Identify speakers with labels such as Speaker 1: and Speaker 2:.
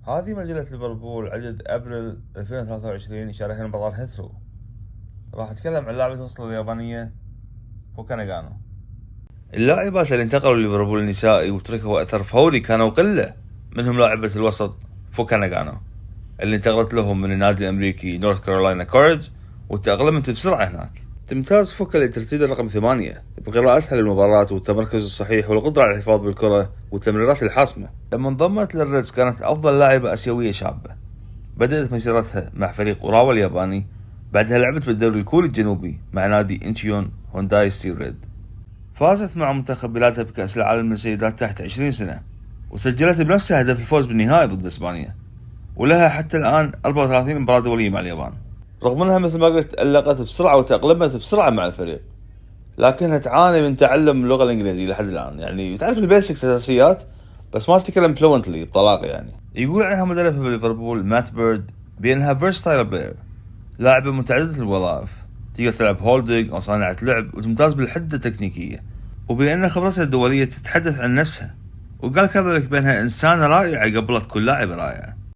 Speaker 1: هذه مجلة ليفربول عدد أبريل 2023 يشاركنا بطل هيثرو. راح أتكلم عن لاعب الوسط اليابانية فوكا ناغانو. اللاعبات اللي انتقلوا لليفربول النسائي وتركوا أثر فوري كانوا قلة، منهم لاعبة الوسط فوكا ناغانو اللي انتقلت لهم من النادي الأمريكي نورث كارولاينا كوريج وتأقلمت بسرعة هناك. تمتاز فوكا لترتيب رقم 8 بقراءتها للمباراة والتمركز الصحيح والقدرة على الحفاظ بالكرة والتمريرات الحاسمة. لما انضمت للريدز كانت أفضل لاعبة آسيوية شابة. بدأت مسيرتها مع فريق أوراوا الياباني، بعدها لعبت بالدوري الكوري الجنوبي مع نادي إنشيون هونداي ستيل ريد. فازت مع منتخب بلادها بكأس العالم للسيدات تحت 20 سنة، وسجلت بنفسها هدف الفوز بالنهائي ضد إسبانيا، ولها حتى الآن 34 مباراة دولية مع اليابان. رغم أنها مثل ما قلت تألقت بسرعة وتأقلمت بسرعة مع الفريق، لكنها تعاني من تعلم اللغة الإنجليزية لحد الآن. يعني تعرف البيسكس أساسيات بس ما تتكلم فلوينتلي بطلاقة. يعني يقول عنها مدربها بليفربول مات بيرد بأنها فيرستايل بلاير، لاعبة متعددة الوظائف، تقدر تلعب هولدنج أو صانعة لعب، وتمتاز بالحدة التكنيكية، وبأن خبرتها الدولية تتحدث عن نفسها. وقال كذلك بأنها إنسانة رائعة قبل تكون لاعبة رائعة.